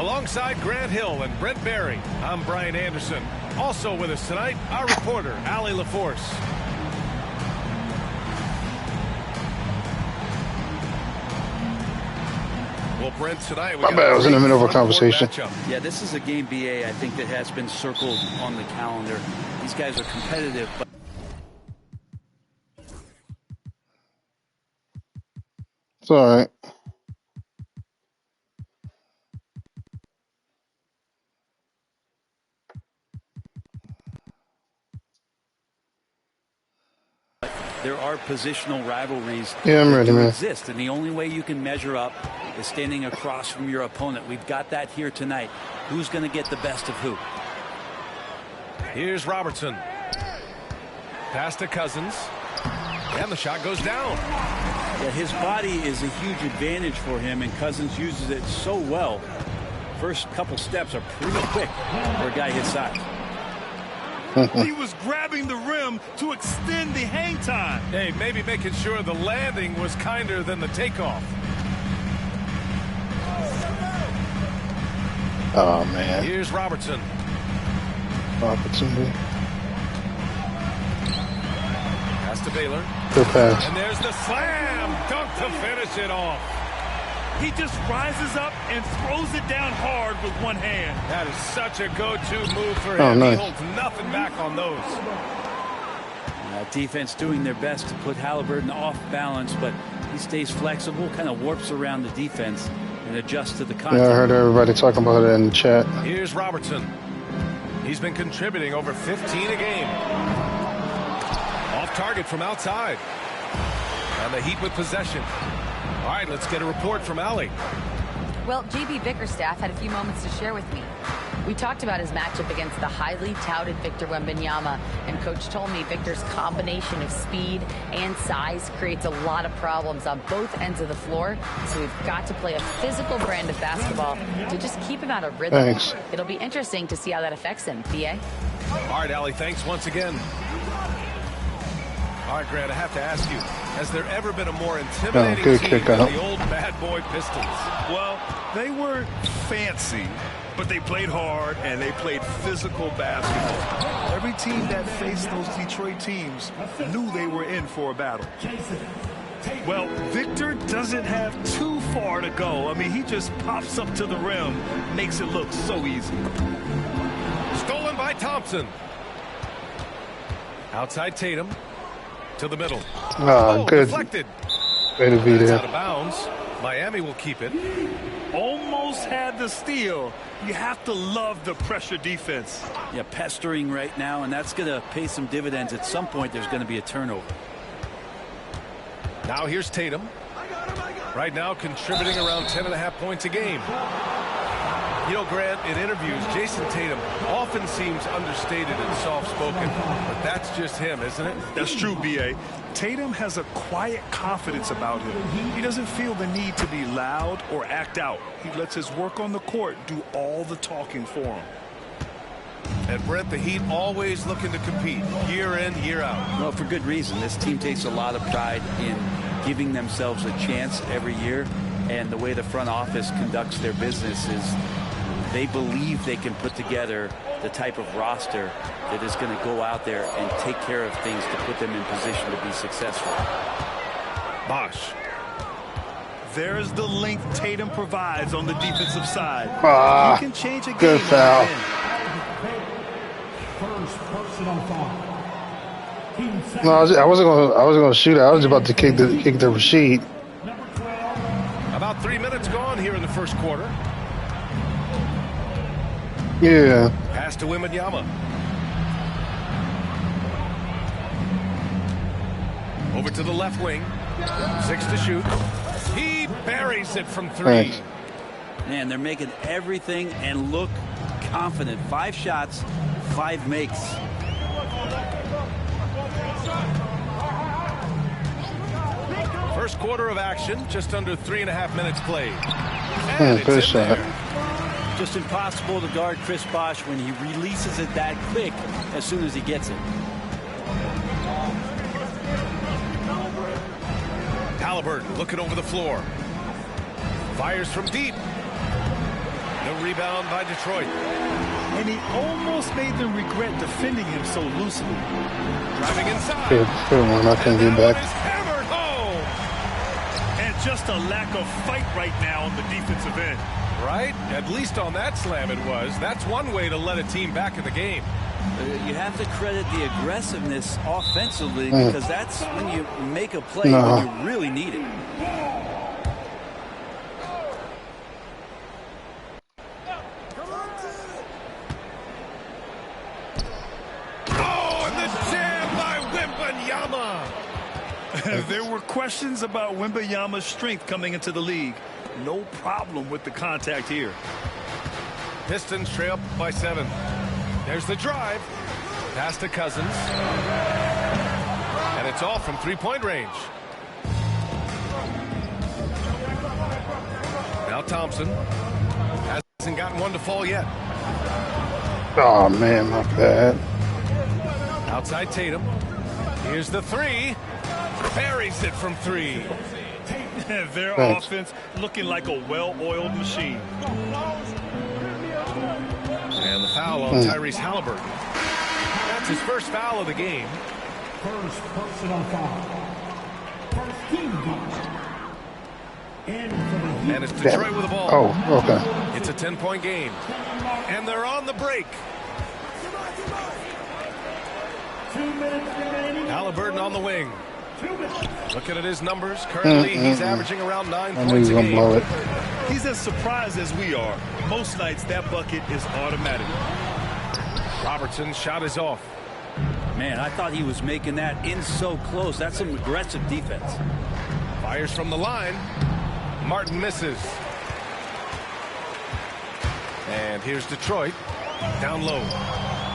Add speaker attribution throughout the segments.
Speaker 1: Alongside Grant Hill and Brent Barry, I'm Brian Anderson. Also with us tonight, our reporter, Allie LaForce. Well, Brent, tonight we
Speaker 2: I was in the middle of a conversation.
Speaker 3: Yeah, this is a game, BA, I think that has been circled on the calendar. These guys are competitive, but
Speaker 2: it's all right.
Speaker 3: there are positional rivalries
Speaker 2: Yeah, I'm ready,
Speaker 3: that
Speaker 2: man.
Speaker 3: exist, and the only way you can measure up is standing across from your opponent. We've got that here tonight. Who's going to get the best of who?
Speaker 1: Here's Robertson. Pass to Cousins. And the shot goes down.
Speaker 3: Yeah, his body is a huge advantage for him, and Cousins uses it so well. First couple steps are pretty quick for a guy his size.
Speaker 4: He was grabbing the rim to extend the hang time.
Speaker 1: Hey, maybe making sure the landing was kinder than the takeoff.
Speaker 2: Oh, man.
Speaker 1: Here's Robertson.
Speaker 2: Opportunity.
Speaker 1: Pass to Baylor.
Speaker 2: Good pass.
Speaker 1: And there's the slam dunk to finish it off.
Speaker 4: He just rises up and throws it down hard with one hand.
Speaker 1: That is such a go-to move for him.
Speaker 2: Oh, nice.
Speaker 1: He holds nothing back on those.
Speaker 3: Defense doing their best to put Halliburton off balance, but he stays flexible, kind of warps around the defense and adjusts to the contact.
Speaker 2: Yeah, I heard everybody talking about it in the chat.
Speaker 1: Here's Robertson. He's been contributing over 15 a game. Off target from outside. And the Heat with possession. All right, let's get a report from Allie.
Speaker 5: Well, JB Bickerstaff had a few moments to share with me. We talked about his matchup against the highly touted Victor Wembanyama, and Coach told me Victor's combination of speed and size creates a lot of problems on both ends of the floor, so we've got to play a physical brand of basketball to just keep him out of rhythm.
Speaker 2: Thanks.
Speaker 5: It'll be interesting to see how that affects him. BA?
Speaker 1: All right, Allie, thanks once again. All right, Grant, I have to ask you, has there ever been a more intimidating
Speaker 2: good
Speaker 1: team
Speaker 2: kick
Speaker 1: than
Speaker 2: out.
Speaker 1: the old bad boy Pistons?
Speaker 4: Well, they weren't fancy, but they played hard and they played physical basketball. Every team that faced those Detroit teams knew they were in for a battle. Well, Victor doesn't have too far to go. I mean, he just pops up to the rim, makes it look so easy.
Speaker 1: Stolen by Thompson. Outside Tatum. To the middle.
Speaker 2: Oh, good.
Speaker 1: Deflected.
Speaker 2: Way to be
Speaker 1: That's
Speaker 2: there.
Speaker 1: out of bounds. Miami will keep it.
Speaker 4: Almost had the steal. You have to love the pressure defense.
Speaker 3: Yeah, pestering right now, and that's going to pay some dividends. At some point, there's going to be a turnover.
Speaker 1: Now here's Tatum. Right now contributing around 10.5 points a game. You know, Grant, in interviews, Jason Tatum often seems understated and soft-spoken, but that's just him, isn't it?
Speaker 4: That's true, B.A. Tatum has a quiet confidence about him. He doesn't feel the need to be loud or act out. He lets his work on the court do all the talking for him.
Speaker 1: And Brent, the Heat always looking to compete year in, year out.
Speaker 3: Well, for good reason. This team takes a lot of pride in giving themselves a chance every year, and the way the front office conducts their business is they believe they can put together the type of roster that is going to go out there and take care of things to put them in position to be successful.
Speaker 1: Bosh.
Speaker 4: There's the length Tatum provides on the defensive side.
Speaker 2: Ah,
Speaker 4: You can change a game.
Speaker 2: good foul. No, I wasn't gonna shoot it. I was about to kick the Rashid.
Speaker 1: About 3 minutes gone here in the first quarter.
Speaker 2: Yeah.
Speaker 1: Pass to Wembanyama. Over to the left wing. 6 to shoot. He buries it from 3.
Speaker 2: Thanks.
Speaker 3: Man, they're making everything and look confident. 5 shots, 5 makes.
Speaker 1: First quarter of action, just under 3.5 minutes played. And it's
Speaker 2: Good
Speaker 1: in
Speaker 2: shot.
Speaker 1: there.
Speaker 3: Just impossible to guard Chris Bosh when he releases it that quick as soon as he gets it.
Speaker 1: Halliburton looking over the floor. Fires from deep. The rebound by Detroit.
Speaker 4: And he almost made them regret defending him so loosely.
Speaker 1: Driving inside.
Speaker 2: Good one. I can get back.
Speaker 1: Hammered home.
Speaker 4: And just a lack of fight right now on the defensive end.
Speaker 1: Right? At least on that slam it was. That's one way to let a team back in the game.
Speaker 3: You have to credit the aggressiveness offensively because that's when you make a play when you really need it.
Speaker 1: Oh, and the jam by Wembanyama.
Speaker 4: There were questions about Wembanyama's strength coming into the league. No problem with the contact here.
Speaker 1: Pistons trail by 7. There's the drive. Pass to Cousins. And it's all from three-point range. Now Thompson. Hasn't gotten one to fall yet.
Speaker 2: Oh, man, not bad.
Speaker 1: Outside Tatum. Here's the 3. Buries it from 3.
Speaker 4: Their
Speaker 2: Thanks.
Speaker 4: offense looking like a well-oiled machine.
Speaker 1: And the foul on Tyrese Halliburton. That's his first foul of the game.
Speaker 6: First personal foul. First team foul.
Speaker 1: And it's Detroit with the ball.
Speaker 2: Oh, okay.
Speaker 1: It's a 10-point game. And they're on the break.
Speaker 6: 2 minutes remaining.
Speaker 1: Halliburton on the wing. Looking at his numbers, currently he's averaging around 9
Speaker 2: I knew he
Speaker 1: points
Speaker 2: was
Speaker 1: a
Speaker 2: going to blow
Speaker 1: game.
Speaker 2: it.
Speaker 4: He's as surprised as we are. Most nights that bucket is automatic.
Speaker 1: Robertson's shot is off.
Speaker 3: Man, I thought he was making that in so close. That's some aggressive defense.
Speaker 1: Fires from the line. Martin misses. And here's Detroit. Down low.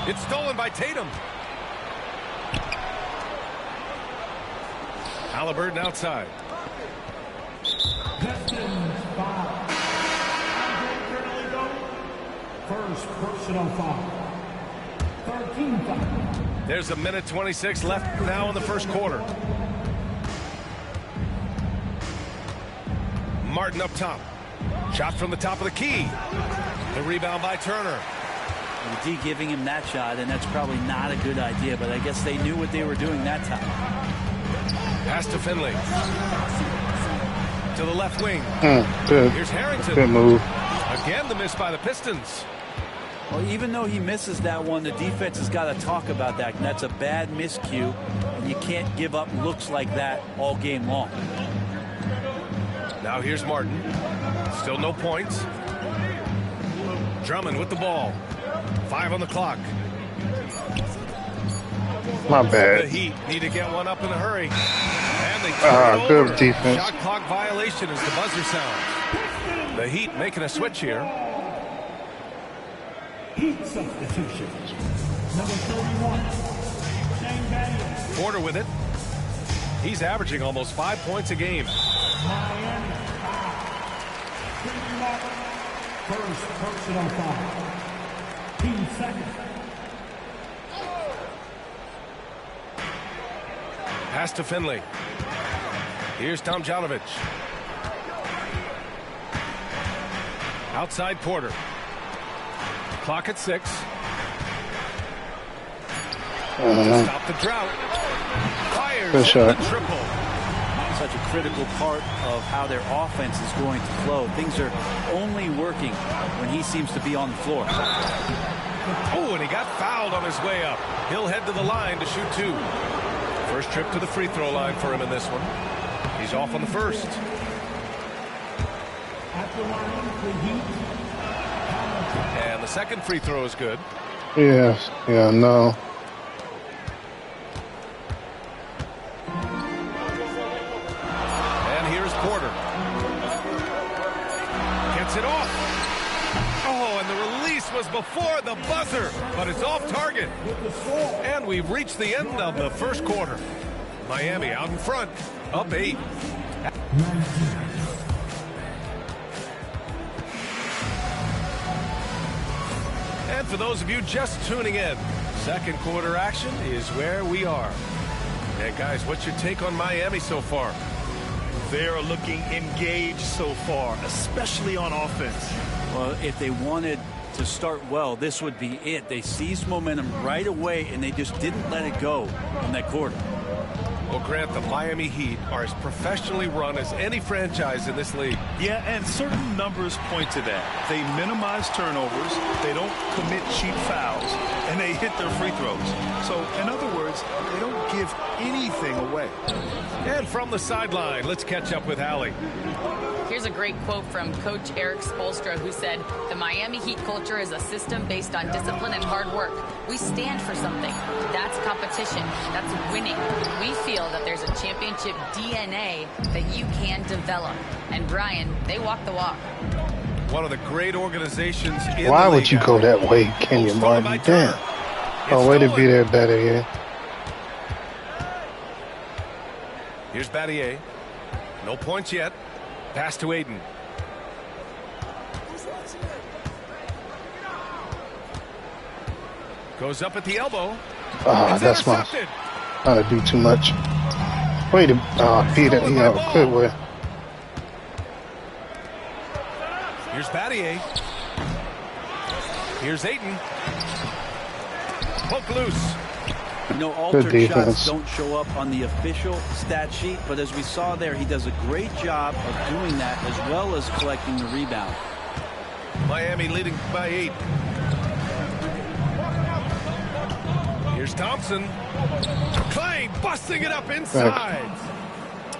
Speaker 1: It's stolen by Tatum. Halliburton outside.
Speaker 6: Pistons foul. First personal foul. 13 foul.
Speaker 1: There's a minute 26 left now in the first quarter. Martin up top. Shot from the top of the key. The rebound by Turner.
Speaker 3: The D giving him that shot, and that's probably not a good idea, but I guess they knew what they were doing that time.
Speaker 1: Pass to Finley. To the left wing.
Speaker 2: Good.
Speaker 1: Here's Harrington.
Speaker 2: Good move.
Speaker 1: Again, the miss by the Pistons.
Speaker 3: Well, even though he misses that one, the defense has got to talk about that. And that's a bad miscue, and you can't give up looks like that all game long.
Speaker 1: Now here's Martin. Still no points. Drummond with the ball. 5 on the clock.
Speaker 2: My
Speaker 1: The
Speaker 2: bad.
Speaker 1: Heat need to get one up in a hurry. And they turn it
Speaker 2: Good
Speaker 1: over.
Speaker 2: defense.
Speaker 1: Shot clock violation as the buzzer sounds. The Heat making a switch here.
Speaker 6: Heat substitution. Number 31. Shane Battier.
Speaker 1: Porter with it. He's averaging almost 5 points a game.
Speaker 6: Miami foul. Quentin Martin. First personal foul. Team second.
Speaker 1: Pass to Finley. Here's Tomjanovich. Outside Porter. Clock at 6. Stop the drought. Fires
Speaker 2: Good shot.
Speaker 1: the triple.
Speaker 3: Such a critical part of how their offense is going to flow. Things are only working when he seems to be on the floor.
Speaker 1: Oh, and he got fouled on his way up. He'll head to the line to shoot 2. First trip to the free throw line for him in this one. He's off on the first.
Speaker 6: At the line for Heat.
Speaker 1: And the second free throw is good.
Speaker 2: Yes. Yeah, no.
Speaker 1: And here's Porter. Gets it off. Oh, and the release was before the buzzer, but it's off target. And we've reached the end of the first quarter. Miami out in front, up 8. And for those of you just tuning in, second quarter action is where we are. And guys, what's your take on Miami so far?
Speaker 4: They're looking engaged so far, especially on offense.
Speaker 3: Well, if they wanted to start well, this would be it. They seized momentum right away, and they just didn't let it go in that quarter.
Speaker 1: Well, Grant, the Miami Heat are as professionally run as any franchise in this league.
Speaker 4: Yeah, and certain numbers point to that. They minimize turnovers, they don't commit cheap fouls, and they hit their free throws. So, in other words, they don't give anything away.
Speaker 1: And from the sideline, let's catch up with Allie.
Speaker 5: Here's a great quote from Coach Eric Spoelstra, who said, "The Miami Heat culture is a system based on discipline and hard work. We stand for something. That's competition. That's winning. We feel that there's a championship DNA that you can develop." And Brian, they walk the walk.
Speaker 1: One of the great organizations in
Speaker 2: Why
Speaker 1: the
Speaker 2: would
Speaker 1: league.
Speaker 2: you go that way, Kenyon Martin? Damn. Oh, way to be there better, yeah.
Speaker 1: Here's Battier. No points yet. Pass to Aiden. Goes up at the elbow.
Speaker 2: Ah, that's my. Trying to do too much. Way to beat it. You know, good way.
Speaker 1: Here's Battier. Here's Aiden. Poke loose.
Speaker 3: You know, altered shots don't show up on the official stat sheet, but as we saw there, he does a great job of doing that as well as collecting the rebound.
Speaker 1: Miami leading by 8. Here's Thompson. Clay busting it up inside.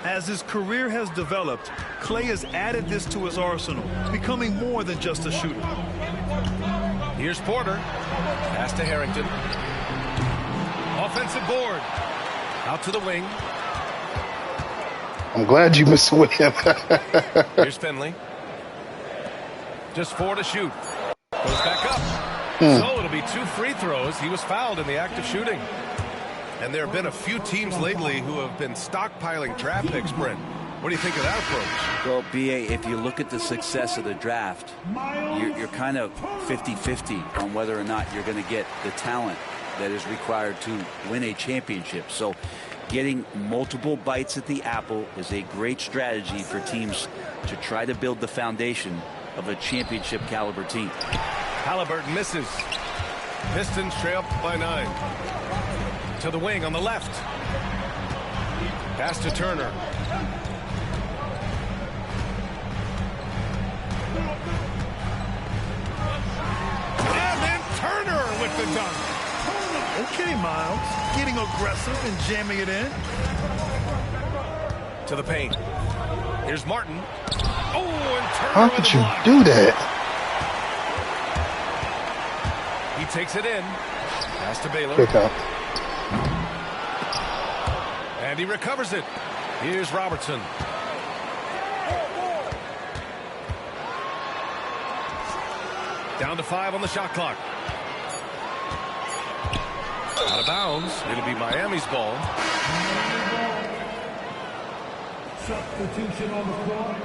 Speaker 4: As his career has developed, Clay has added this to his arsenal, becoming more than just a shooter.
Speaker 1: Here's Porter. Pass to Harrington. Offensive board. Out to the wing.
Speaker 2: I'm glad you missed with him.
Speaker 1: Here's Finley. Just 4 to shoot. Goes back up. So it'll be 2 free throws. He was fouled in the act of shooting. And there have been a few teams lately who have been stockpiling draft picks, Brent. What do you think of that approach?
Speaker 3: Well, B.A., if you look at the success of the draft, you're kind of 50-50 on whether or not you're going to get the talent that is required to win a championship. So getting multiple bites at the apple is a great strategy for teams to try to build the foundation of a championship caliber team.
Speaker 1: Halliburton misses. Pistons trail by 9. To the wing on the left. Pass to Turner. And then Turner with the dunk.
Speaker 4: Okay, Miles. Getting aggressive and jamming it in.
Speaker 1: To the paint. Here's Martin. Oh, and Turner.
Speaker 2: How could you do that?
Speaker 1: He takes it in. Pass to Baylor.
Speaker 2: Pick up.
Speaker 1: And he recovers it. Here's Robertson. Down to 5 on the shot clock. Out of bounds. It'll be Miami's ball.
Speaker 6: Substitution on the floor.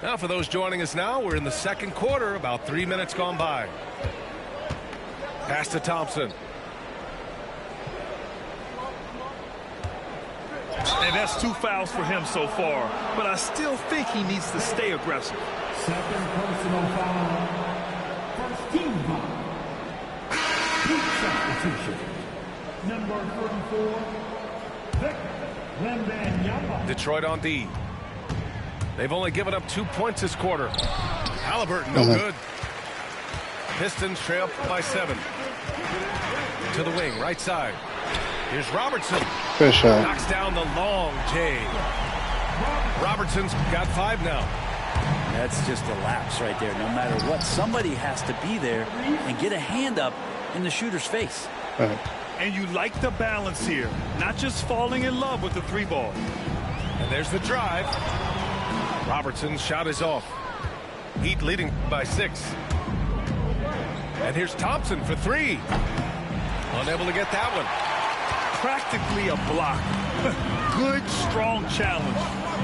Speaker 1: Now, for those joining us now, we're in the second quarter, about 3 minutes gone by. Pass to Thompson.
Speaker 4: And that's 2 fouls for him so far. But I still think he needs to stay aggressive.
Speaker 6: Second personal foul. First team foul. Team substitution. Number 34, Victor Wembanyama.
Speaker 1: Detroit on D. They've only given up 2 points this quarter. Halliburton, no good. Pistons trail by 7. To the wing, right side. Here's Robertson.
Speaker 2: Good shot.
Speaker 1: Knocks down the long J. Robertson's got 5 now.
Speaker 3: That's just a lapse right there. No matter what, somebody has to be there and get a hand up in the shooter's face.
Speaker 4: And you like the balance here. Not just falling in love with the 3 ball.
Speaker 1: And there's the drive. Robertson's shot is off. Heat leading by 6. And here's Thompson for 3. Unable to get that one.
Speaker 4: Practically a block. Good, strong challenge.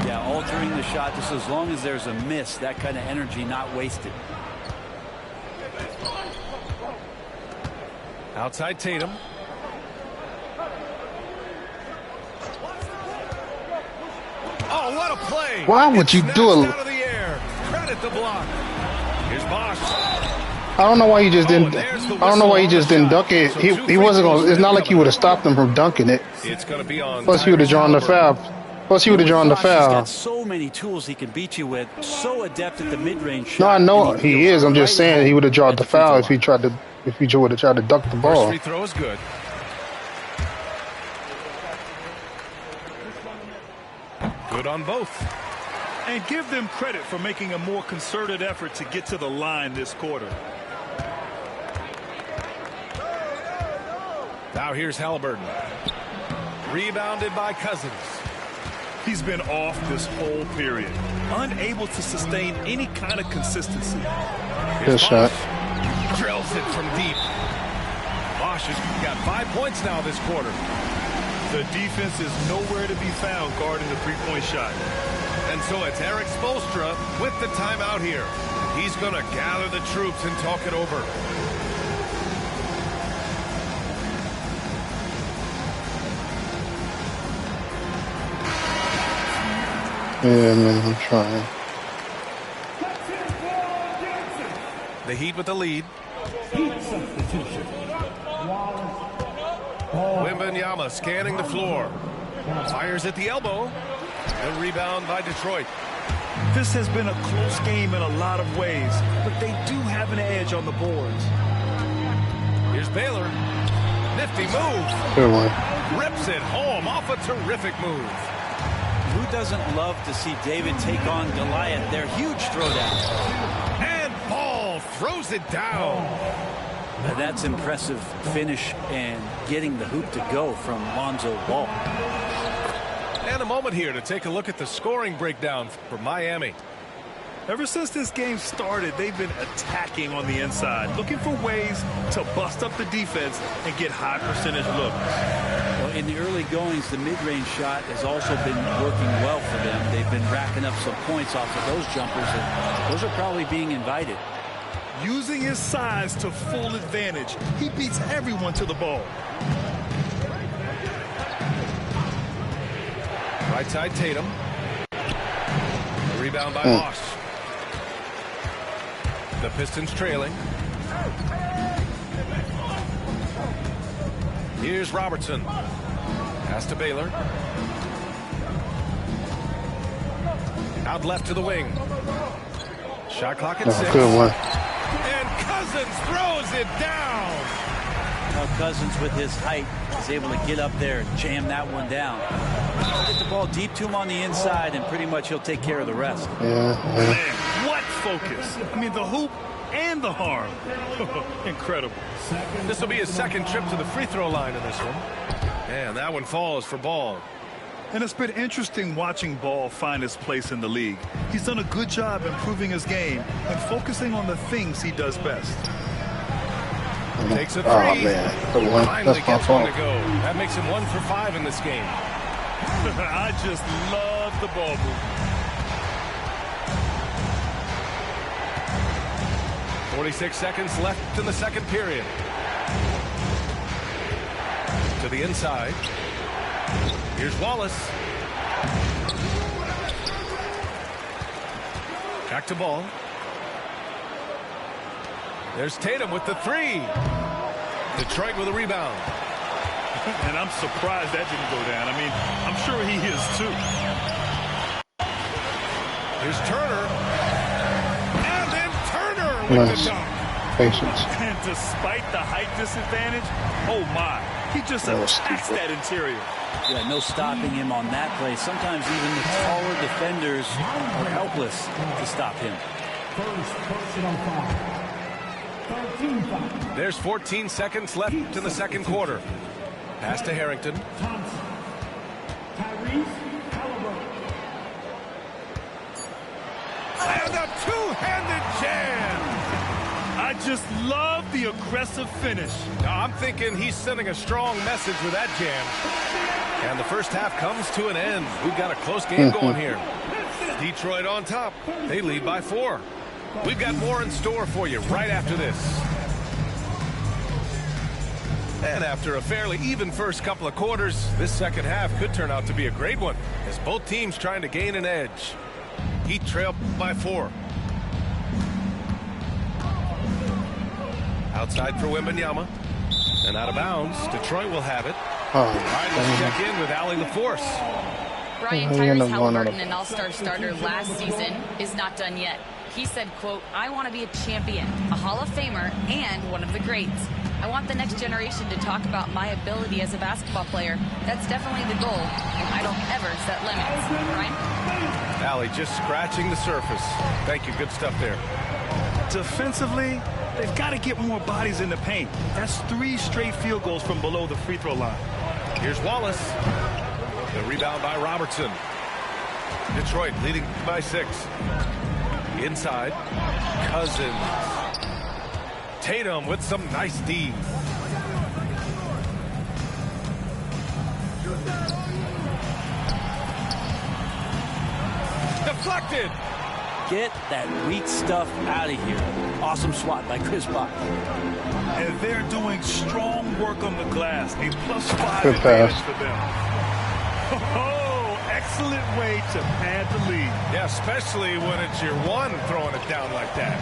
Speaker 3: Yeah, altering the shot just as long as there's a miss, that kind of energy not wasted.
Speaker 1: Outside Tatum. Oh, what a play!
Speaker 2: Why would you do it?
Speaker 1: Out of the air. Credit the block. Here's Bosch.
Speaker 2: I don't know why he just didn't. I don't know why he just didn't dunk it. He wasn't going. It's not like he would have stopped him from dunking it.
Speaker 1: It's going to be on.
Speaker 2: Plus, he would have drawn the foul. Plus, he would have drawn the
Speaker 3: He's
Speaker 2: foul.
Speaker 3: got so many tools he can beat you with. So adept at the mid-range shot.
Speaker 2: No, I know he is. I'm just saying he would have drawn the foul if he tried to. If he would have tried to dunk the
Speaker 1: First
Speaker 2: ball.
Speaker 1: free throw is good. Good on both.
Speaker 4: And give them credit for making a more concerted effort to get to the line this quarter.
Speaker 1: Now here's Halliburton. Rebounded by Cousins.
Speaker 4: He's been off this whole period, unable to sustain any kind of consistency.
Speaker 2: Good shot.
Speaker 1: Drills it from deep. Bosch has got 5 points now this quarter.
Speaker 4: The defense is nowhere to be found guarding the three-point shot.
Speaker 1: And so it's Eric Spoelstra with the timeout here. He's going to gather the troops and talk it over.
Speaker 2: Yeah, man, I'm trying.
Speaker 1: The Heat with the lead. Wembanyama scanning the floor. Fires at the elbow. The rebound by Detroit.
Speaker 4: This has been a close game in a lot of ways, but they do have an edge on the boards.
Speaker 1: Here's Baylor. Nifty move.
Speaker 2: Good one.
Speaker 1: Rips it home off a terrific move.
Speaker 3: Who doesn't love to see David take on Goliath? Their huge throwdown.
Speaker 1: And Ball throws it down.
Speaker 3: Now that's impressive finish and getting the hoop to go from Lonzo Ball.
Speaker 1: And a moment here to take a look at the scoring breakdown for Miami.
Speaker 4: Ever since this game started, they've been attacking on the inside, looking for ways to bust up the defense and get high percentage looks.
Speaker 3: Well, in the early goings, the mid-range shot has also been working well for them. They've been racking up some points off of those jumpers, and those are probably being invited.
Speaker 4: Using his size to full advantage, he beats everyone to the ball.
Speaker 1: Right side Tatum. A rebound by Bosch. The Pistons trailing. Here's Robertson. Pass to Baylor. Out left to the wing. Shot clock at 6.
Speaker 2: Good one.
Speaker 1: And Cousins throws it down.
Speaker 3: Now Cousins with his height is able to get up there and jam that one down. Get the ball deep to him on the inside and pretty much he'll take care of the rest.
Speaker 2: Yeah.
Speaker 4: Man, what focus. I mean, the hoop and the harm. Incredible.
Speaker 1: This will be his second trip to the free throw line in this one. And that one falls for Ball.
Speaker 4: And it's been interesting watching Ball find his place in the league. He's done a good job improving his game and focusing on the things he does best.
Speaker 1: Takes a three.
Speaker 2: Oh, man. Good one.
Speaker 1: Finally
Speaker 2: That's my
Speaker 1: gets one
Speaker 2: fault.
Speaker 1: to go. That makes him 1 for 5 in this game.
Speaker 4: I just love the ball movement.
Speaker 1: 46 seconds left in the second period. To the inside. Here's Wallace. Back to Ball. There's Tatum with the three. Detroit with a rebound.
Speaker 4: And I'm surprised that didn't go down. I mean, I'm sure he is too.
Speaker 1: Here's Turner. And then Turner with
Speaker 2: Nice.
Speaker 1: the dunk.
Speaker 2: Patience.
Speaker 4: And despite the height disadvantage, oh my, he just attacks that interior.
Speaker 3: Yeah, no stopping him on that play. Sometimes even the taller defenders are helpless to stop him.
Speaker 6: First personal foul. 13 foul.
Speaker 1: There's 14 seconds left in the second quarter. Pass to Harrington.
Speaker 6: Thompson. Tyrese Halliburton.
Speaker 1: And a two-handed jam.
Speaker 4: I just love the aggressive finish.
Speaker 1: Now, I'm thinking he's sending a strong message with that jam. And the first half comes to an end. We've got a close game going here. Detroit on top. They lead by 4. We've got more in store for you right after this. And after a fairly even first couple of quarters, this second half could turn out to be a great one, as both teams trying to gain an edge. Heat trail by 4. Outside for Wembanyama. And out of bounds. Detroit will have it. All right, let's check in with Allie LaForce.
Speaker 5: Brian, Tyrese Halliburton, an all-star starter last season, is not done yet. He said, quote, "I want to be a champion, a Hall of Famer, and one of the greats. I want the next generation to talk about my ability as a basketball player. That's definitely the goal, and I don't ever set limits." Brian?
Speaker 1: Allie just scratching the surface. Thank you. Good stuff there.
Speaker 4: Defensively, they've got to get more bodies in the paint. That's 3 straight field goals from below the free throw line.
Speaker 1: Here's Wallace. The rebound by Robertson. Detroit leading by 6. Inside. Cousins. Tatum with some nice D. Deflected.
Speaker 3: Get that weak stuff out of here. Awesome swat by Chris Bosh.
Speaker 4: And they're doing strong work on the glass. A +5
Speaker 2: Good
Speaker 4: advantage
Speaker 2: pass
Speaker 4: for them. Oh, excellent way to pad the lead.
Speaker 1: Yeah, especially when it's your one throwing it down like that.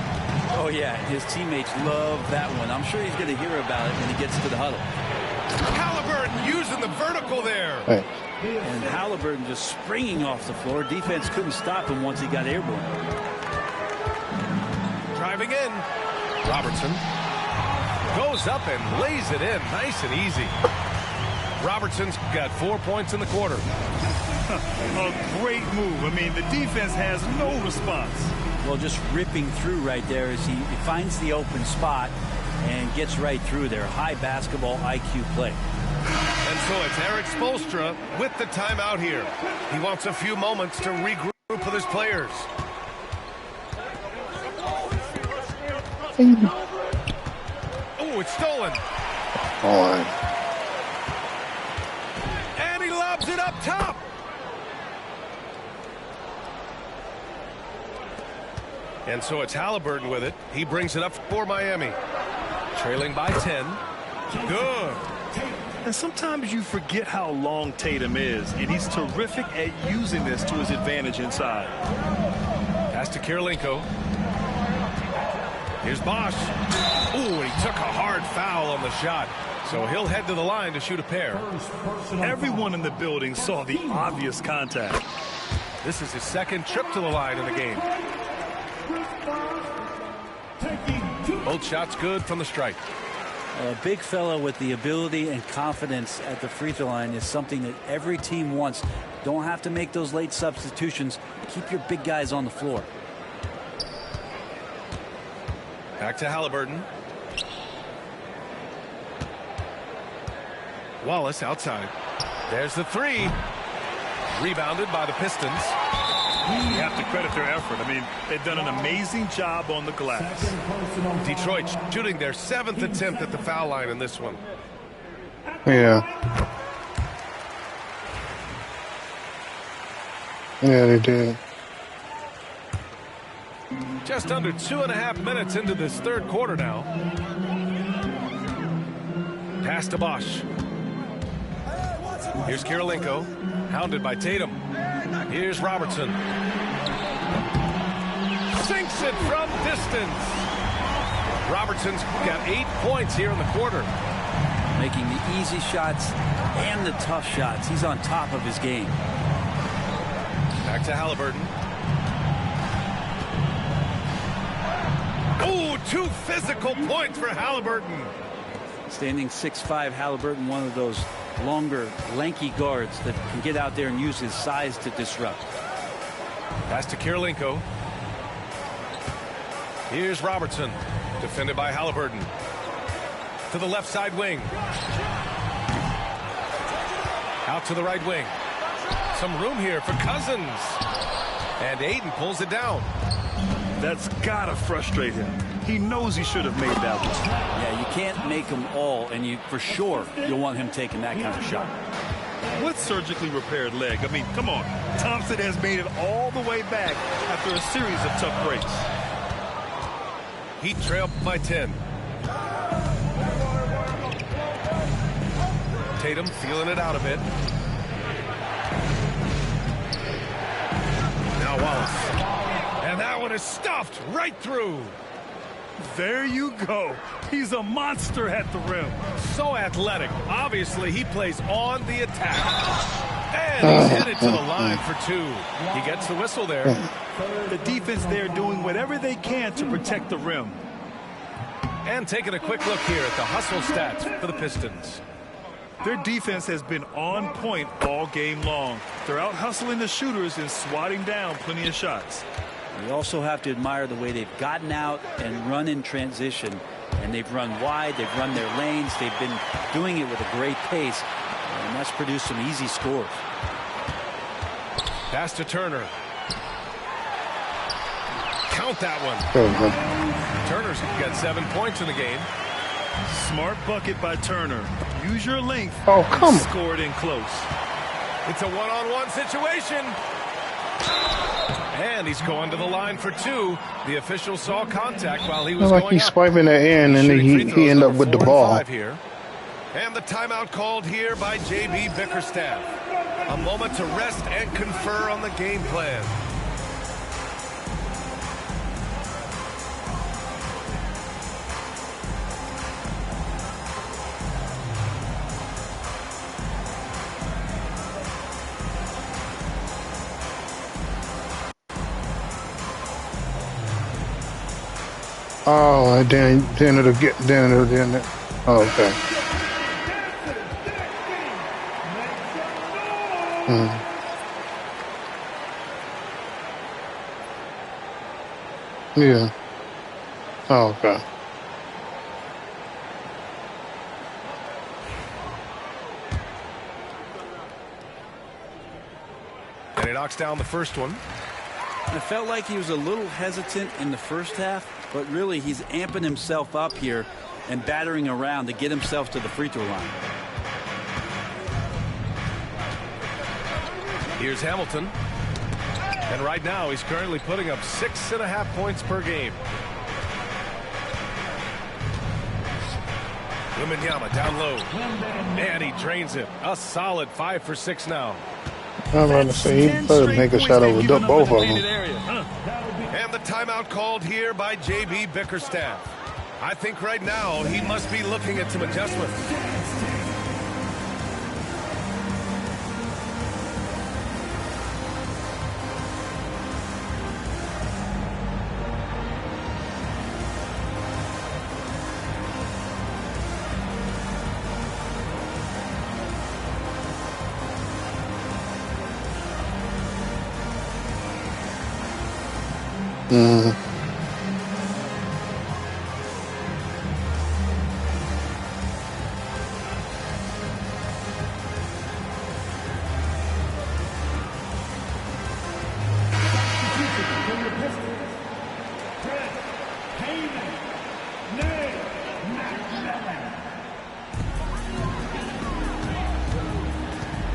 Speaker 3: Oh, yeah, his teammates love that one. I'm sure he's going to hear about it when he gets to the huddle.
Speaker 1: Halliburton using the vertical there.
Speaker 2: Thanks.
Speaker 3: And Halliburton just springing off the floor. Defense couldn't stop him once he got airborne.
Speaker 1: Driving in. Robertson goes up and lays it in nice and easy. Robertson's got 4 points in the quarter.
Speaker 4: A great move. I mean, the defense has no response.
Speaker 3: Well, just ripping through right there as he finds the open spot and gets right through there. High basketball IQ play.
Speaker 1: And so it's Eric Spoelstra with the timeout here. He wants a few moments to regroup with his players. Oh, it's stolen.
Speaker 2: On.
Speaker 1: And he lobs it up top. And so it's Halliburton with it. He brings it up for Miami. Trailing by 10. Good.
Speaker 4: And sometimes you forget how long Tatum is, and he's terrific at using this to his advantage inside.
Speaker 1: Pass to Kirilenko. Here's Bosh. Ooh, he took a hard foul on the shot. So he'll head to the line to shoot a pair.
Speaker 4: Everyone in the building saw the obvious contact.
Speaker 1: This is his second trip to the line in the game. Both shots good from the strike.
Speaker 3: A big fella with the ability and confidence at the free throw line is something that every team wants. Don't have to make those late substitutions. Keep your big guys on the floor.
Speaker 1: Back to Halliburton. Wallace outside. There's the 3. Rebounded by the Pistons.
Speaker 4: You have to credit their effort. I mean, they've done an amazing job on the glass.
Speaker 1: Detroit shooting their 7th attempt at the foul line in this one.
Speaker 2: Yeah. Yeah, they did.
Speaker 1: Just under 2.5 minutes into this third quarter now. Pass to Bosh. Here's Kirilenko, hounded by Tatum. Here's Robertson. Sinks it from distance. Robertson's got 8 points here in the quarter.
Speaker 3: Making the easy shots and the tough shots. He's on top of his game.
Speaker 1: Back to Halliburton. Oh, 2 physical points for Halliburton.
Speaker 3: Standing 6'5", Halliburton, one of those longer, lanky guards that can get out there and use his size to disrupt.
Speaker 1: Pass to Kirilenko. Here's Robertson, defended by Halliburton. To the left side wing. Out to the right wing. Some room here for Cousins. And Ayton pulls it down.
Speaker 4: That's got to frustrate him. He knows he should have made that one.
Speaker 3: Yeah, you can't make them all, and you for sure you'll want him taking that kind of shot.
Speaker 4: With surgically repaired leg, I mean, come on. Thompson has made it all the way back after a series of tough breaks.
Speaker 1: Heat trail by 10. Tatum feeling it out a bit. Now Wallace. And that one is stuffed right through.
Speaker 4: There you go. He's a monster at the rim.
Speaker 1: So athletic. Obviously, he plays on the attack. And he's headed to the line for two. He gets the whistle there.
Speaker 4: The defense there doing whatever they can to protect the rim.
Speaker 1: And taking a quick look here at the hustle stats for the Pistons.
Speaker 4: Their defense has been on point all game long. They're out hustling the shooters and swatting down plenty of shots.
Speaker 3: You also have to admire the way they've gotten out and run in transition. And they've run wide, they've run their lanes, they've been doing it with a great pace. And that's produced some easy scores.
Speaker 1: Pass to Turner. Count that one. Turner's got 7 points in the game.
Speaker 4: Smart bucket by Turner. Use your length.
Speaker 2: Oh, come on.
Speaker 4: Scored in close.
Speaker 1: It's a one-on-one situation. And he's going to the line for two. The official saw contact while he was
Speaker 2: like
Speaker 1: going
Speaker 2: he's
Speaker 1: up.
Speaker 2: swiping that in, and then he ended up with the ball.
Speaker 1: Here. And the timeout called here by J.B. Bickerstaff. A moment to rest and confer on the game plan.
Speaker 2: Oh, then it'll get, oh, okay. Yeah. Oh, okay.
Speaker 1: And he knocks down the first one.
Speaker 3: I felt like he was a little hesitant in the first half, but really he's amping himself up here and battering around to get himself to the free throw line.
Speaker 1: Here's Hamilton. And right now he's currently putting up 6.5 points per game. Wembanyama down low. And he drains it. A solid 5 for 6 now.
Speaker 2: I'm going to say he better make a shot over both of them.
Speaker 1: And the timeout called here by J.B. Bickerstaff. I think right now he must be looking at some adjustments.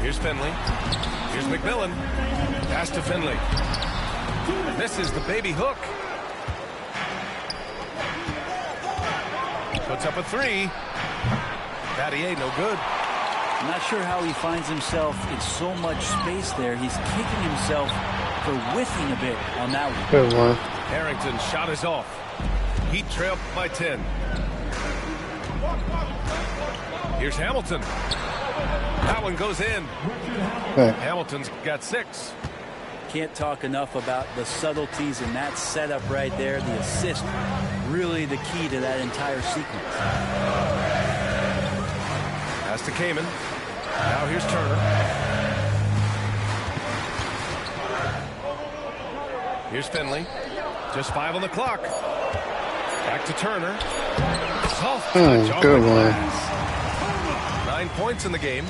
Speaker 1: Here's Finley. Here's McMillan. Pass to Finley. Misses the baby hook. Puts up a three. Battier, no good.
Speaker 3: I'm not sure how he finds himself in so much space there. He's kicking himself for whiffing a bit on that one.
Speaker 2: Good one.
Speaker 1: Harrington's shot is off. Heat trailed by 10. Here's Hamilton. That one goes in. Hamilton's got 6.
Speaker 3: Can't talk enough about the subtleties in that setup right there. The assist, really the key to that entire sequence.
Speaker 1: Pass to Kaman. Now here's Turner. Here's Finley. Just 5 on the clock. Back to Turner. Soft touch off
Speaker 2: good
Speaker 1: the
Speaker 2: one.
Speaker 1: glass. 9 points in the game.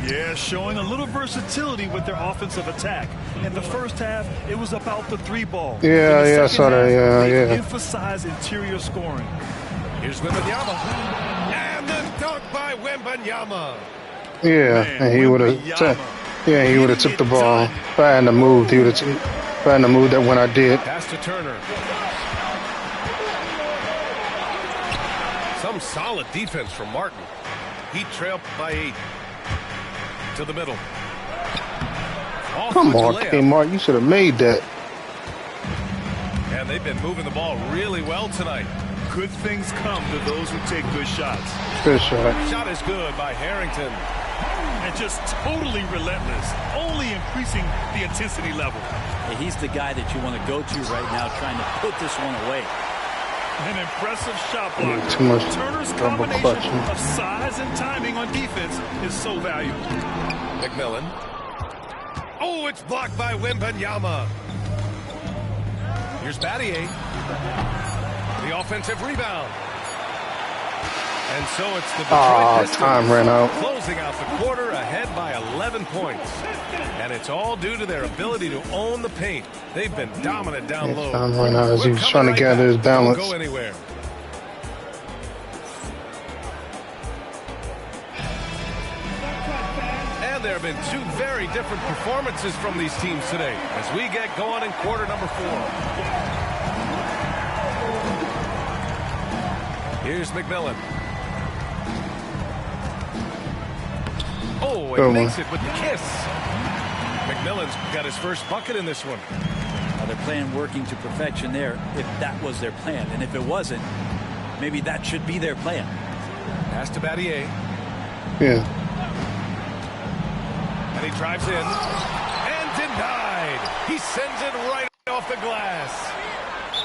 Speaker 4: Yeah, showing a little versatility with their offensive attack. In the first half, it was about the 3-ball.
Speaker 2: Yeah, I saw that.
Speaker 4: They emphasize interior scoring.
Speaker 1: Here's Wembanyama. And the dunk by Wembanyama.
Speaker 2: Yeah, and he would have. Yeah, he would have took the ball. If I hadn't moved, he would have moved that when I did.
Speaker 1: Pass to Turner. Some solid defense from Martin. Heat trail by 8. To the middle.
Speaker 2: Come on, Kmart. You should have made that.
Speaker 1: And they've been moving the ball really well tonight.
Speaker 4: Good things come to those who take good shots.
Speaker 2: Good shot.
Speaker 1: Shot is good by Harrington.
Speaker 4: And just totally relentless, only increasing the intensity level.
Speaker 3: Yeah, he's the guy that you want to go to right now, trying to put this one away.
Speaker 4: An impressive shot block.
Speaker 2: Too much
Speaker 4: Turner's
Speaker 2: double
Speaker 4: combination
Speaker 2: clutching.
Speaker 4: of size and timing on defense is so valuable.
Speaker 1: McMillan. Oh, it's blocked by Wembanyama. Here's Battier. The offensive rebound. And so it's the Detroit Pistons
Speaker 2: time ran out.
Speaker 1: closing out the quarter ahead by 11 points. And it's all due to their ability to own the paint. They've been dominant down low.
Speaker 2: Time ran out as he
Speaker 1: We're
Speaker 2: was
Speaker 1: coming
Speaker 2: trying to
Speaker 1: right
Speaker 2: gather his
Speaker 1: back.
Speaker 2: balance.
Speaker 1: Don't go anywhere. And there have been two very different performances from these teams today as we get going in quarter number 4. Here's McMillan. Oh, and makes it with the kiss. McMillan's got his first bucket in this one.
Speaker 3: Now they're playing working to perfection there, if that was their plan. And if it wasn't, maybe that should be their plan.
Speaker 1: Pass to Battier.
Speaker 2: Yeah.
Speaker 1: And he drives in. And denied. He sends it right off the glass.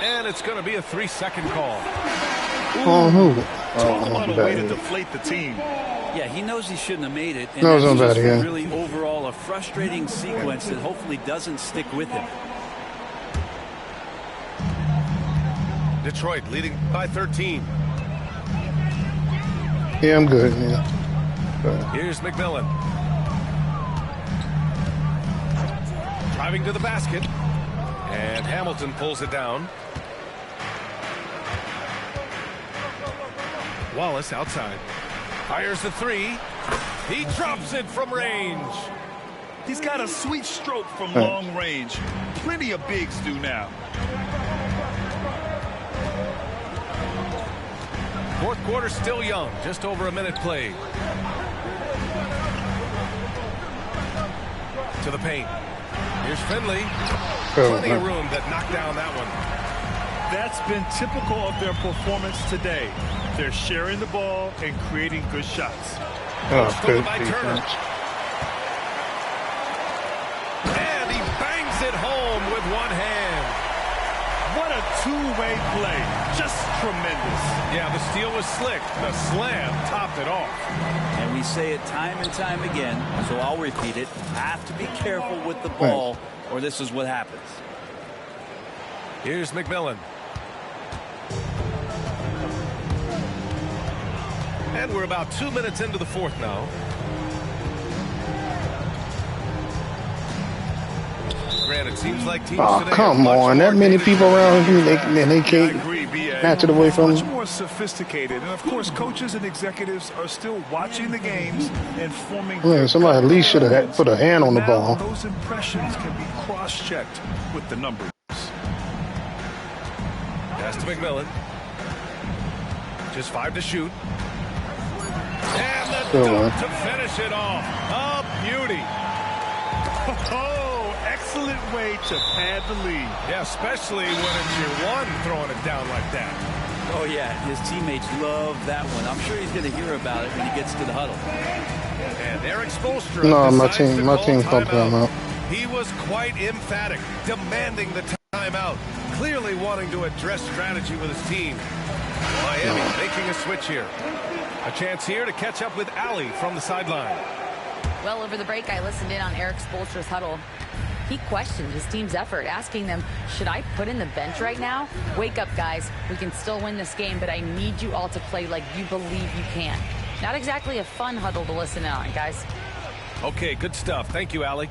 Speaker 1: And it's going to be a 3-second call.
Speaker 2: Oh, who?
Speaker 4: Talk about a way to deflate the team.
Speaker 3: Yeah, he knows he shouldn't have made it. And
Speaker 2: No, it's
Speaker 3: that's
Speaker 2: not
Speaker 3: just
Speaker 2: bad, yeah.
Speaker 3: really overall a frustrating sequence that hopefully doesn't stick with him.
Speaker 1: Detroit leading by 13.
Speaker 2: Yeah, I'm good. Yeah.
Speaker 1: Here's McMillan. Driving to the basket. And Hamilton pulls it down. Wallace outside. Fires the 3. He drops it from range.
Speaker 4: He's got a sweet stroke from long range. Plenty of bigs do now.
Speaker 1: Fourth quarter still young. Just over a minute played. To the paint. Here's Finley. Plenty of room that knocked down that one.
Speaker 4: That's been typical of their performance today. They're sharing the ball and creating good shots.
Speaker 2: Oh, good
Speaker 1: by
Speaker 2: defense.
Speaker 1: Turner. And he bangs it home with one hand.
Speaker 4: What a two-way play. Just tremendous.
Speaker 1: Yeah, the steal was slick. The slam topped it off.
Speaker 3: And we say it time and time again, so I'll repeat it. Have to be careful with the ball, or this is what happens.
Speaker 1: Here's McMillan. And we're about 2 minutes into the fourth now. Grant, it seems like teams today
Speaker 2: come on. That many people around here, they can't match it away from
Speaker 4: Much
Speaker 2: him.
Speaker 4: more sophisticated. And, of course, coaches and executives are still watching the games and forming.
Speaker 2: Yeah, somebody at least should have put a hand on the
Speaker 4: Now
Speaker 2: ball.
Speaker 4: those impressions can be cross-checked with the numbers.
Speaker 1: Pass to McMillan. Just 5 to shoot. And the dunk to finish it off. A beauty.
Speaker 4: Oh, excellent way to pad the lead.
Speaker 1: Yeah, especially when it's your one throwing it down like that.
Speaker 3: Oh, yeah, his teammates love that one. I'm sure he's going to hear about it when he gets to the huddle.
Speaker 1: And Eric Spoelstra.
Speaker 2: No, my
Speaker 1: decides to
Speaker 2: team
Speaker 1: call
Speaker 2: called timeout.
Speaker 1: He was quite emphatic, demanding the timeout, clearly wanting to address strategy with his team. Miami making a switch here. A chance here to catch up with Allie from the sideline.
Speaker 5: Well, over the break, I listened in on Eric Spoelstra's huddle. He questioned his team's effort, asking them, should I put in the bench right now? Wake up, guys. We can still win this game, but I need you all to play like you believe you can. Not exactly a fun huddle to listen in on, guys.
Speaker 1: Okay, good stuff. Thank you, Allie.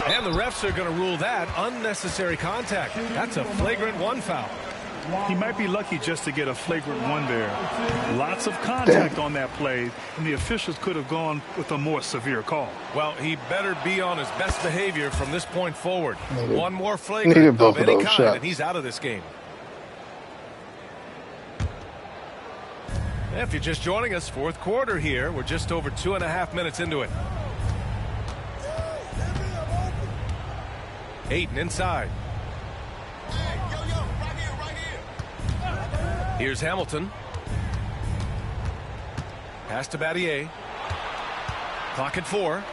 Speaker 1: And the refs are going to rule that unnecessary contact. That's a flagrant 1 foul.
Speaker 4: He might be lucky just to get a flagrant 1 there. Lots of contact on that play, and the officials could have gone with a more severe call.
Speaker 1: Well, he better be on his best behavior from this point forward. One more
Speaker 2: Needed
Speaker 1: flagrant
Speaker 2: both
Speaker 1: of
Speaker 2: of
Speaker 1: any
Speaker 2: those
Speaker 1: kind,
Speaker 2: shots.
Speaker 1: and he's out of this game. If you're just joining us, fourth quarter here. We're just over 2.5 minutes into it. Ayton inside. Here's Hamilton. Pass to Battier. Clock at 4.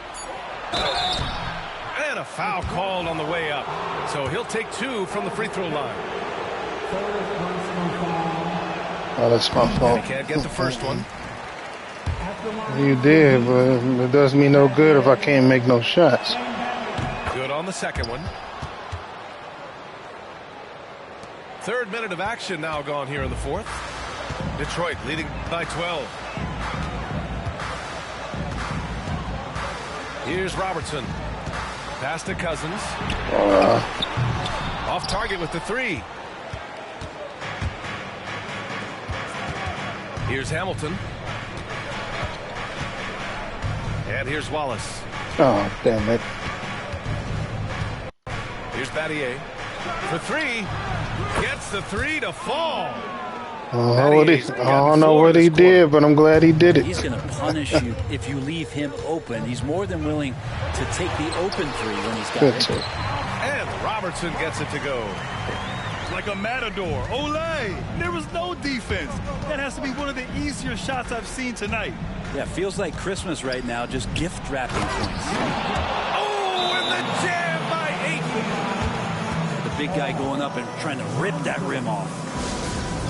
Speaker 1: And a foul called on the way up. So he'll take 2 from the free throw line.
Speaker 2: Oh, that's my fault.
Speaker 1: He can't get the first one.
Speaker 2: You did, but it does me no good if I can't make no shots.
Speaker 1: Good on the second one. Third minute of action now gone here in the fourth. Detroit leading by 12. Here's Robertson. Pass to Cousins. Off target with the 3. Here's Hamilton. And here's Wallace.
Speaker 2: Oh, damn it.
Speaker 1: Here's Battier. For 3. Gets the 3 to fall.
Speaker 2: I don't know what he did, but I'm glad he did it.
Speaker 3: He's going to punish you if you leave him open. He's more than willing to take the open 3 when he's got it.
Speaker 1: And Robertson gets it to go.
Speaker 4: Like a matador. Olay! There was no defense. That has to be one of the easier shots I've seen tonight.
Speaker 3: Yeah, feels like Christmas right now, just gift wrapping points.
Speaker 1: Oh, and the jam by Ayton.
Speaker 3: The big guy going up and trying to rip that rim off.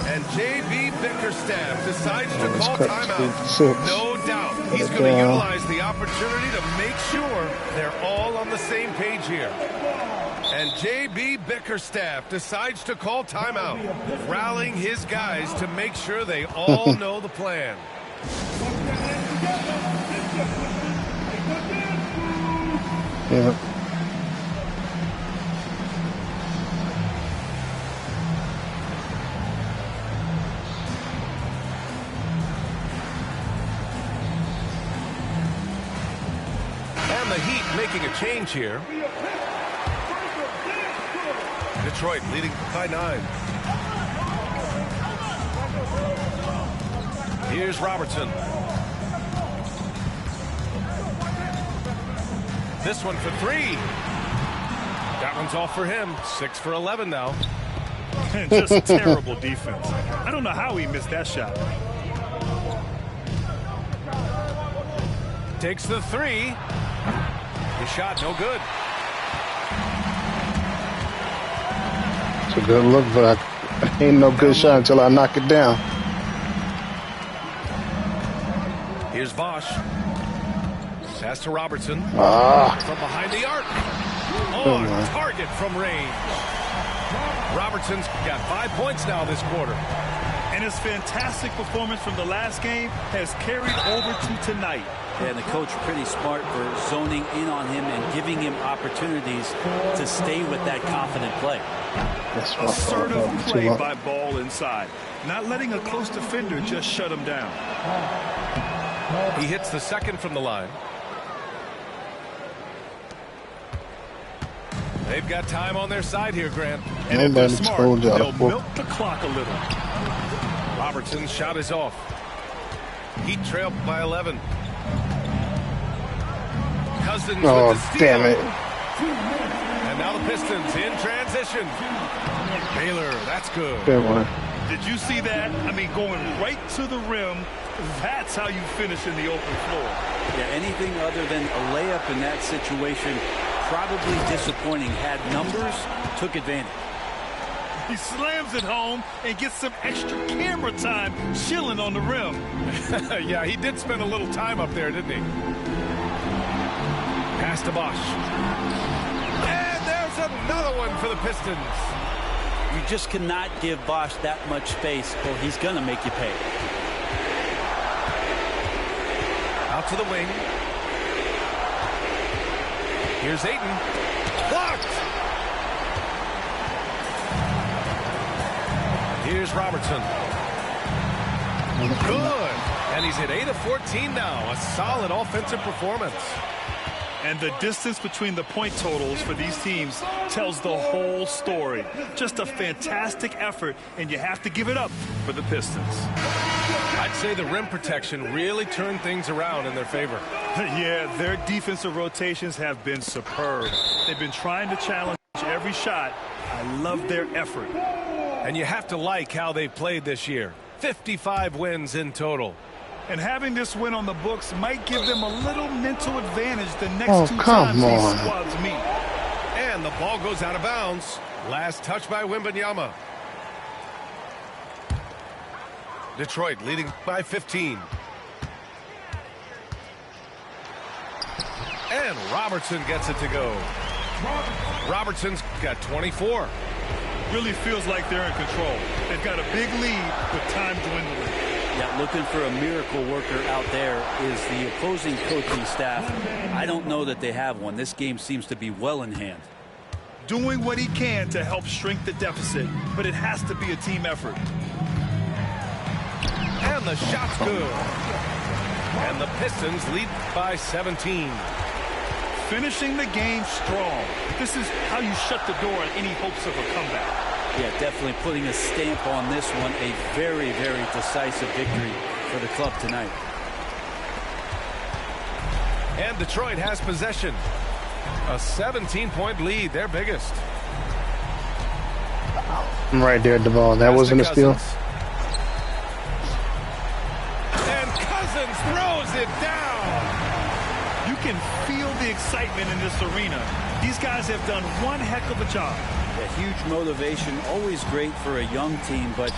Speaker 1: And J.B. Bickerstaff decides to call timeout. No doubt he's going to utilize the opportunity to make sure they're all on the same page here. And J.B. Bickerstaff decides to call timeout, rallying his guys to make sure they all know the plan.
Speaker 2: Yeah.
Speaker 1: And the Heat making a change here. Detroit leading by 9. Here's Robertson. This one for 3. That one's off for him. 6 for 11 now.
Speaker 4: And just terrible defense. I don't know how he missed that shot.
Speaker 1: Takes the 3. His shot no good.
Speaker 2: It's a good look, but I ain't no good shot until I knock it down.
Speaker 1: Here's Bosch. Pass to Robertson. From behind the arc. On target from range. Robertson's got 5 points now this quarter.
Speaker 4: And his fantastic performance from the last game has carried over to tonight.
Speaker 3: And the coach pretty smart for zoning in on him and giving him opportunities to stay with that confident play.
Speaker 4: Assertive play by Ball inside. Not letting a close defender just shut him down.
Speaker 1: He hits the second from the line. They've got time on their side here, Grant.
Speaker 4: And if they're smart, they'll milk the clock a little.
Speaker 1: Robertson's shot is off. Heat trail by 11. Cousins with the steal.
Speaker 2: Damn it.
Speaker 1: And now the Pistons in transition. Baylor, that's good.
Speaker 2: Good one.
Speaker 4: Did you see that? I mean, going right to the rim. That's how you finish in the open floor.
Speaker 3: Yeah, anything other than a layup in that situation, probably disappointing. Had numbers, took advantage.
Speaker 4: He slams it home and gets some extra camera time chilling on the rim.
Speaker 1: Yeah, he did spend a little time up there, didn't he? Pass to Bosch. And there's another one for the Pistons.
Speaker 3: You just cannot give Bosch that much space or he's going to make you pay.
Speaker 1: Out to the wing. Here's Ayton. Blocked! Here's Robertson. Good. And he's at 8 of 14 now. A solid offensive performance.
Speaker 4: And the distance between the point totals for these teams tells the whole story. Just a fantastic effort, and you have to give it up for the Pistons.
Speaker 1: I'd say the rim protection really turned things around in their favor.
Speaker 4: Yeah, their defensive rotations have been superb. They've been trying to challenge every shot. I love their effort.
Speaker 1: And you have to like how they played this year. 55 wins in total.
Speaker 4: And having this win on the books might give them a little mental advantage the next two times these squads meet.
Speaker 1: And the ball goes out of bounds. Last touch by Wembanyama. Detroit leading by 15. And Robertson gets it to go. Robertson's got 24.
Speaker 4: Really feels like they're in control. They've got a big lead with time dwindling.
Speaker 3: Yeah, looking for a miracle worker out there is the opposing coaching staff. I don't know that they have one. This game seems to be well in hand.
Speaker 4: Doing what he can to help shrink the deficit, but it has to be a team effort.
Speaker 1: And the shot's good. And the Pistons lead by 17.
Speaker 4: Finishing the game strong. This is how you shut the door on any hopes of a comeback.
Speaker 3: Yeah, definitely putting a stamp on this one. A very, very decisive victory for the club tonight.
Speaker 1: And Detroit has possession. A 17-point lead, their biggest.
Speaker 2: I'm right there at the ball. That wasn't a steal.
Speaker 1: And Cousins throws it down.
Speaker 4: You can feel the excitement in this arena. These guys have done one heck of a job.
Speaker 3: A huge motivation, always great for a young team, but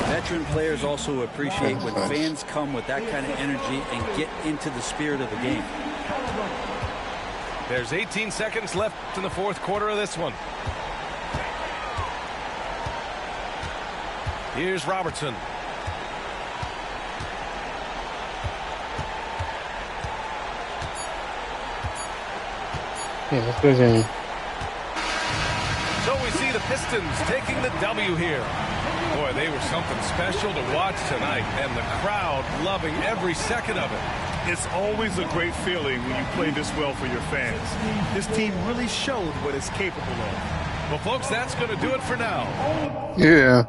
Speaker 3: veteran players also appreciate when fans come with that kind of energy and get into the spirit of the game.
Speaker 1: There's 18 seconds left in the fourth quarter of this one. Here's Robertson.
Speaker 2: Yeah, that's good game.
Speaker 1: So we see the Pistons taking the W here. Boy, they were something special to watch tonight, and the crowd loving every second of it.
Speaker 4: It's always a great feeling when you play this well for your fans. This team really showed what it's capable of.
Speaker 1: Well, folks, that's going to do it for now.
Speaker 2: Yeah.